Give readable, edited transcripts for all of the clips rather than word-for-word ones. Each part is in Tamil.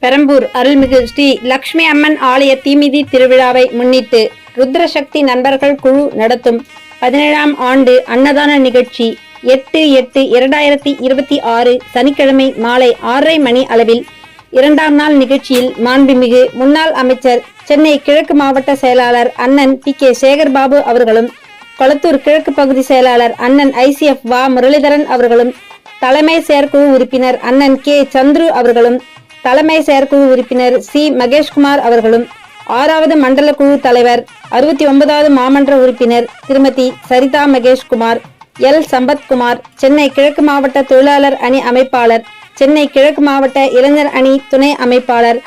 பெரம்பூர் அருள்மிகு ஸ்ரீ லக்ஷ்மி அம்மன் ஆலய தீமிதி திருவிழாவை முன்னிட்டு ருத்ரசக்தி நண்பர்கள் குழு நடத்தும் 17ஆம் ஆண்டு அன்னதான நிகழ்ச்சி 8/8/2026 சனிக்கிழமை மாலை 6:30 மணி அளவில் 2ஆம் நாள் நிகழ்ச்சியில் மாண்புமிகு முன்னாள் அமைச்சர் சென்னை கிழக்கு மாவட்ட செயலாளர் அண்ணன் PK சேகர்பாபு அவர்களும், கொளத்தூர் கிழக்கு பகுதி செயலாளர் அண்ணன் ICF வா முரளிதரன் அவர்களும், தலைமை செயற்குழு உறுப்பினர் அண்ணன் K சந்துரு அவர்களும், தலைமை செயற்குழு உறுப்பினர் C மகேஷ்குமார் அவர்களும், 6வது மண்டல குழு தலைவர் 69வது மாமன்ற உறுப்பினர் திருமதி சரிதா மகேஷ்குமார், L சம்பத்குமார், சென்னை கிழக்கு மாவட்ட தொழிலாளர் அணி அமைப்பாளர், சென்னை கிழக்கு மாவட்ட இளைஞர் அணி துணை அமைப்பாளர்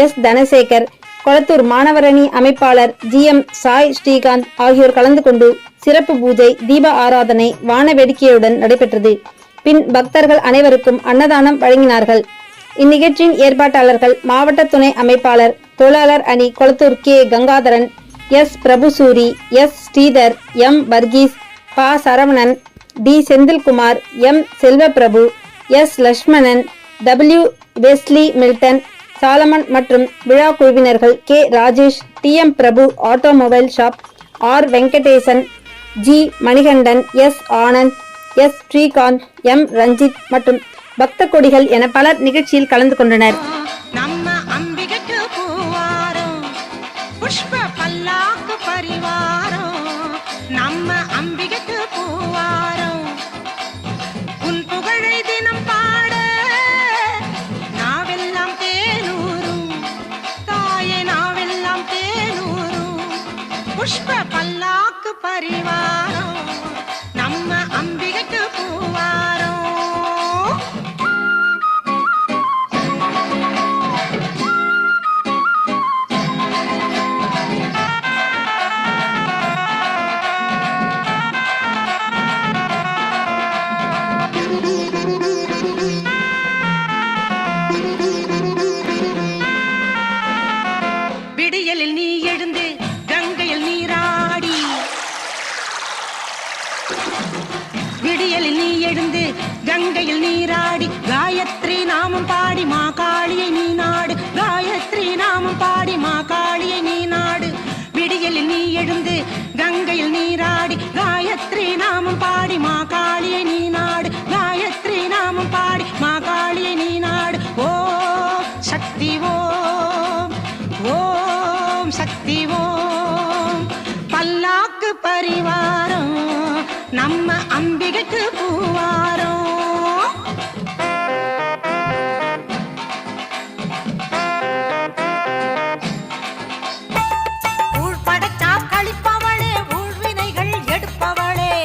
S தனசேகர், கொளத்தூர் மாணவர் அணி அமைப்பாளர் GM சாய் ஸ்ரீகாந்த் ஆகியோர் கலந்து கொண்டு சிறப்பு பூஜை, தீப ஆராதனை, வான வேடிக்கையுடன் நடைபெற்றது. பின் பக்தர்கள் அனைவருக்கும் அன்னதானம் வழங்கினார்கள். இந்நிகழ்ச்சியின் ஏற்பாட்டாளர்கள் மாவட்ட துணை அமைப்பாளர் தொழிலாளர் அணி Kolathur K Gangadharan, S பிரபுசூரி, S Sridhar, M Varghese, ப Saravanan, D Senthilkumar, M Selvaprabhu, S Lakshmanan, W Wesley Milton, Solomon மற்றும் விழா குழுவினர்கள் K Rajesh, TM Prabhu automobile shop, R Venkatesan, G Manikandan, S Anand, S Srikanth, M Ranjith மற்றும் பக்த கொடிகள் என பலர் நிகழ்ச்சியில் கலந்து கொண்டனர். நம்ம அம்பிகைக்கு பூவாரம், புஷ்ப பல்லாக்கு பரிவாரம், நம்ம அம்பிகைக்கு பூவாரம், உன் புகழை தினம் பாட நாவெல்லாம் தேனூரும், தாயே நாவெல்லாம் தேனூரும், புஷ்ப பல்லாக்கு பரிவாரம், நம்ம அம்பிகைக்கு பூவாரம். விடியலில் நீ எழுந்து கங்கையில் நீராடி, விடியலில் நீ எழுந்து கங்கையில் நீராடி, காயத்ரி நாமம் பாடி மா காளியை நீ நாடு, காயத்ரி நாமம் பாடி மா காளியை நீ நாடு. விடியலில் நீ எழுந்து கங்கையில் நீராடி, காயத்ரி நாமம் பாடி மா காளியை நீ நாடு, காயத்ரி நாமம் பாடி மா காளியை நீ நாடு. ஓம் சக்தி ஓம், ஓம் சக்தி ஓம், பல்லாக்கு பரிவாரம், நம்ம அம்பிகைக்கு பூவாரம். ஊழ் படைத்தா கழிப்பவளே, ஊழ்வினைகள் எடுப்பவளே,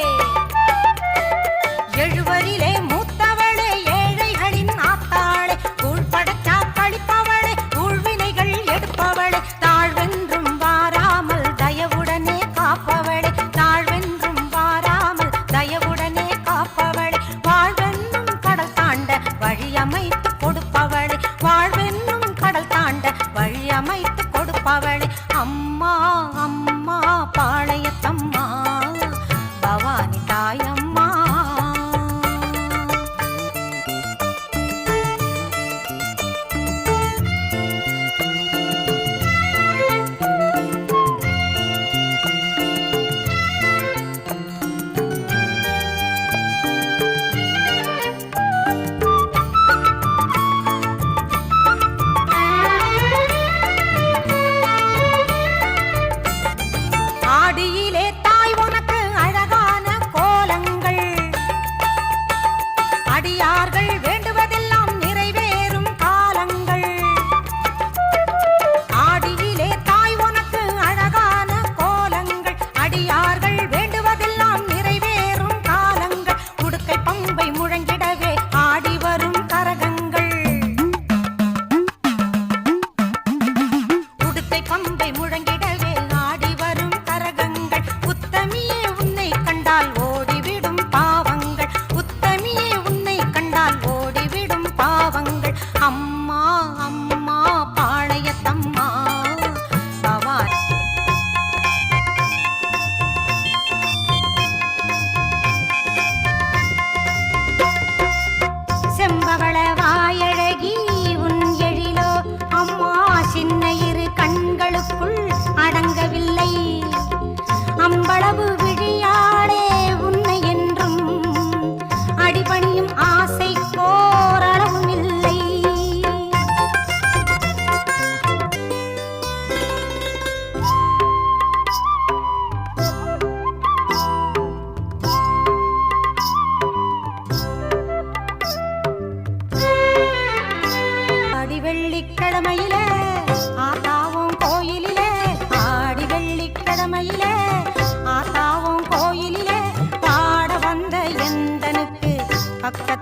பக்கத்தில்